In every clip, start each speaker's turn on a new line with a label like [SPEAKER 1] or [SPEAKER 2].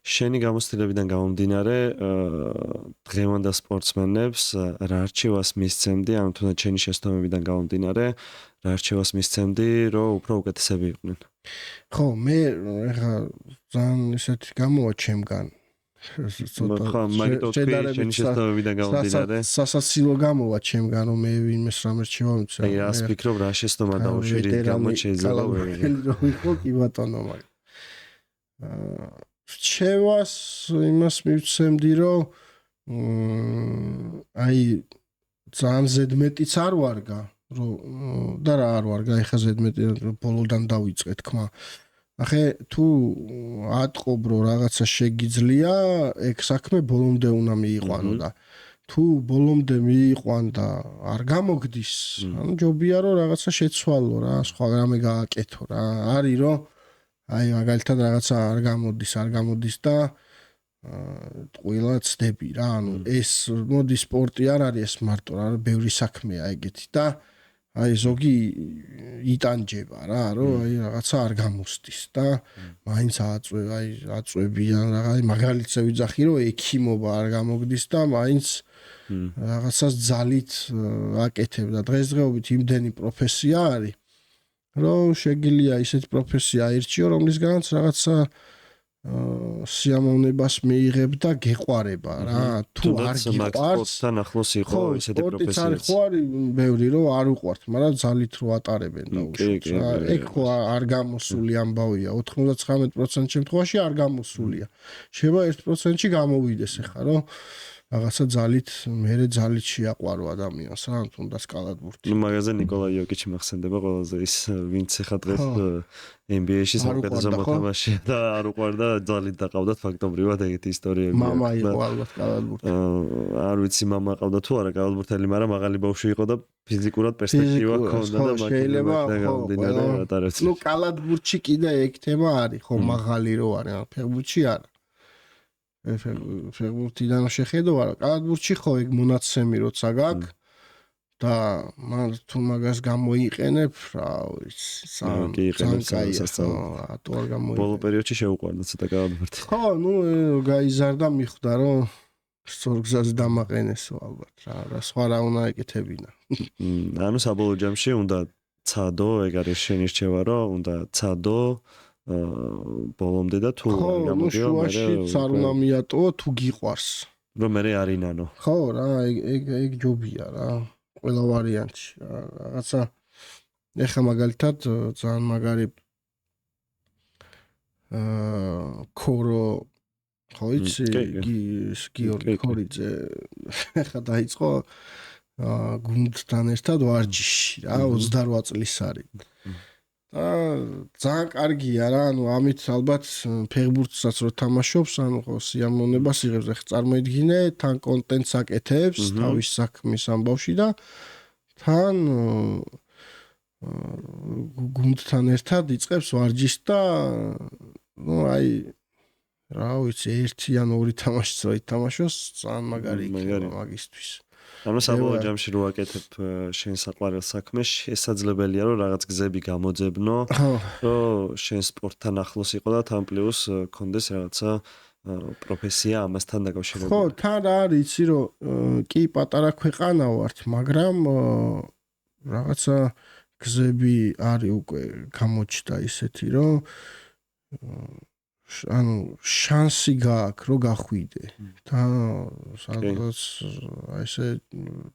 [SPEAKER 1] შენი გამოცდილებიდან გამომდინარე, დღევანდელ სპორტსმენებს რა არჩევას მისცემდი, ანუ თუნდაც შენი შეცდომებიდან გამომდინარე, რა არჩევას მისცემდი, რომ უფრო უკეთესები იყვნენ?
[SPEAKER 2] ხო, მე ეხა ძალიან ისეთი გამოვა ჩემგან.
[SPEAKER 1] ხო, მაგიტო შენი შეცდომებიდან გამომდინარე.
[SPEAKER 2] სასაცილო გამოვა ჩემგან, რომ მე ვინმეს რამე რჩევა მიცე.
[SPEAKER 1] აი, რას ფიქრობ, რა შეცდომა დაუშვირი გამო შეიძლება ვერა.
[SPEAKER 2] რომ იყო კი ბატონო, მაგრამ რჩევას იმას მივცემდი, რომ აი ძალიან ზედმეტიც არ ვარგა, რომ და რა არ ვარგა, ეხა ზედმეტი ბოლოდან დავიწყე თქმა. ახე თუ ატყობ რომ რაღაცა შეგიძლია, ეგ საქმე ბოლომდე უნდა მიიყვანო და თუ ბოლომდე მიიყვან და არ გამოგდის, ანუ ჯობია რომ რაღაცა შეცვალო რა, სხვა რამე გააკეთო რა. არის რომ აი მაგალითად რაღაცა არ გამოდის და ყველა ცდები რა, ანუ ეს მოდი სპორტი არ არის ეს მარტო რა, ბევრი საქმეა ეგეთი და აი ზოგი იტანჯება რა, რომ აი რაღაცა არ გამოსდის და მაინც აწვევიან რა, მაგალითზე ვიძახი რომ ექიმობა არ გამოგდის და მაინც რაღაცას ძალით აკეთებ და დღესდღეობით იმდენი პროფესია არის, რომ შეგიძლია ისეთი პროფესია აირჩიო, რომლისგანაც რაღაცა სიამოვნებას მიიღებ და გეყვარება რა. თუ არ გიყვარს,
[SPEAKER 1] სპორტთან ახლოს იყო ესეთი პროფესია.
[SPEAKER 2] ხო, არის ბევრი რომ არ უყვართ, მაგრამ ძალით რო ატარებენ და უშუალოდ რა. ეგ ხო არ გამოსული ამბავია. 99% შემთხვევაში არ გამოსულია. შეიძლება 1%-ში გამოვიდეს ახლა, რომ რაღაცა ძალით შეაყვარო ადამიანს რა, თუნდაც კალათბურთი.
[SPEAKER 1] ნუ მაგაზე ნიკოლა იოკიჩი მახსენდება ყველაზე ის ვინც ახლა დღეს NBA-ში საუკეთესო მოთამაშეა და არ უყვარდა ძალით დაყავდათ ფაქტობრივად ეგეთი ისტორიები.
[SPEAKER 2] მამა იყო ალბათ კალათბურთი.
[SPEAKER 1] არ ვიცი მამა ყავდა თუ არა კალათბურთელი, მაგრამ მაღალი ბავშვი იყო და ფიზიკურად პერსპექტივა ჰქონდა და
[SPEAKER 2] შეიძლება ნუ კალათბურთში კიდე ეგ თემა არის, ხო მაღალი რო არის, ფეხბურთში არა. ფეხბურთიდან შეხედო არა, კალათბურთში ხო ეგ მონაცემი როცა გაქვს და თუ მაგას გამოიყენებ, რა ვიცი, ძალიან კაია. ატო არ გამოიყენებ.
[SPEAKER 1] ბოლო პერიოდში შეუყვარდა ცოტა კალათბურთი.
[SPEAKER 2] ხო, ნუ გაიზარდა, მიხვდა რომ სწორ გზაზე დამაყენესო ალბათ რა, სხვა რა უნდა ეკეთებინა.
[SPEAKER 1] ანუ საბოლოო ჯამში უნდა ცადო, ეგ არის შენი რჩევა, რომ უნდა ცადო ბოლომდე და თუ
[SPEAKER 2] გამოდიო მერე არ უნდა მიატოვო თუ გიყვარს
[SPEAKER 1] რომ მერე არინანო.
[SPEAKER 2] ხო რა, ეგ ჯობია რა, ყველა ვარიანტში რაღაცა. ეხა მაგალითად ძალიან მაგარი ქორო ხო იცი, გიორგი ქორიძე ეხა დაიწყო გუნდთან ერთად ვარჯიში რა, 28 წლის არის. და ძალიან კარგია რა, ანუ ამით ალბათ ფეხბურთსაც რო თამაშობს, ანუ ხო სიამოვნებას იღებს. ეხლა წარმოიდგინე, თან კონტენტს აკეთებს თავის საქმის ამბავში და თან გუნდთან ერთად იწყებს ვარჯიშს და ნუ აი რა ვიცი, ერთი ან ორი თამაშიც რო ითამაშოს, ძალიან მაგარი იქნება მაგისთვის.
[SPEAKER 1] ანუ საბოლოო ჯამში რო აკეთებ შენ საყვარელ საქმეს, შესაძლებელია რომ რაღაც გზები გამოძებნო, რომ შენ სპორტთან ახლოს იყო და თან პლუს კონდეს რაღაცა პროფესია ამასთან დაკავშირებული.
[SPEAKER 2] ხო, თან რა არის, იცი რომ კი პატარა ქვეყანა ვართ, მაგრამ რაღაცა გზები არის უკვე გამოჩნდა ისეთი, რომ ანუ შანსი გააქვს რომ გახვიდე და სადღაც აი ესე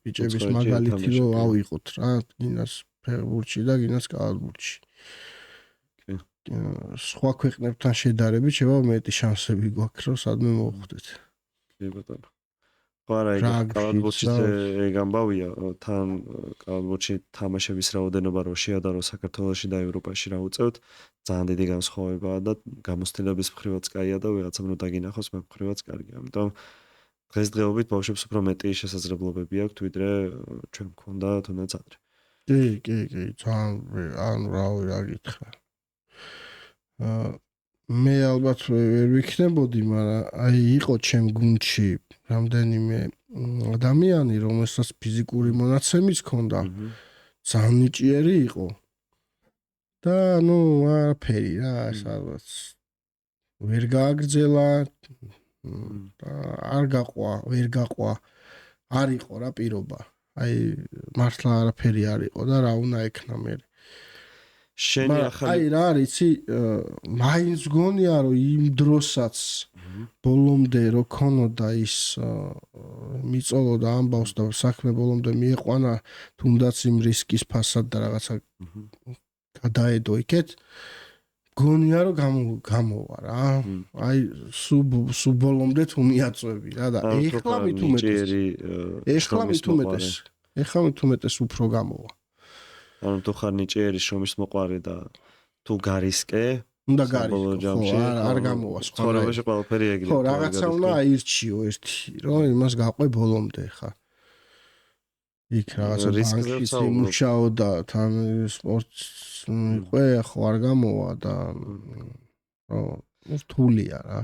[SPEAKER 2] ბიჭების მაგალითი რომ ავიღოთ რა, გინას ფეხბურთში და გინას კალათბურთში. სხვა ქვეყნებთან შედარებით შეიძლება მეტი შანსები გვაქვს რომ სადმე მოვხვდეთ.
[SPEAKER 1] კი ბატონო. არა, კალათბურთში ეგ ამბავია, თან კალათბურთში თამაშების რაოდენობა რო შეადარო საქართველოში და ევროპაში რა უწევთ, ძალიან დიდი განსხვავებაა და გამოცდილების მხრივაც კაია და ვიღაცამ რო დაგინახოს მაგ მხრივაც კარგია. ამიტომ დღესდღეობით ბავშვებს უფრო მეტი შესაძლებლობები აქვთ, ვიდრე ჩვენ მქონდა თუნდაც ადრე.
[SPEAKER 2] კი, ძალიან ანუ რა გითხრა. მე ალბათ ვერ ვიქნებოდი, მაგრამ აი იყო ჩემ გუნდში რამდენიმე ადამიანი, რომელსაც ფიზიკური მონაცემიც ჰქონდა, ძალიან ნიჭიერი იყო. და ნუ არაფერი რა, სადაც ვერ გააგრძელა, არ გაყვა, ვერ გაყვა. არ იყო რა პირობა. აი მართლა არაფერი არ იყო და რა უნდა ექნა მე.
[SPEAKER 1] შენი ახალი
[SPEAKER 2] აი რა არის, იცი, მაინც გონია რომ იმ დროსაც ბოლომდე რო ქონოდა ის მიწოლოდა ამბავს და საქმე ბოლომდე მieყვანა თუნდაც იმ რისკის ფასად და რაღაცა გადაედო იქეთ გონია რომ გამოვა რა აი სუ ბოლომდე თუ მიაწვევი რა და ეხლა მით უმეტეს უფრო გამოვა
[SPEAKER 1] ანუ თუ ხარ ნიჭიერი შრომის მოყვარე და თუ გარისკე
[SPEAKER 2] უნდა გარისკო არ გამოვა სხვა
[SPEAKER 1] ცხოვრებაში ყველაფერი ეგრე
[SPEAKER 2] ხო რაღაცა უნდა აირჩიო ერთი რომ იმას გაყვე ბოლომდე ხა იქ რაღაცა ბანკის იმუშაო და თან სპორტს ყვე ხო არ გამოვა და რო რთულია რა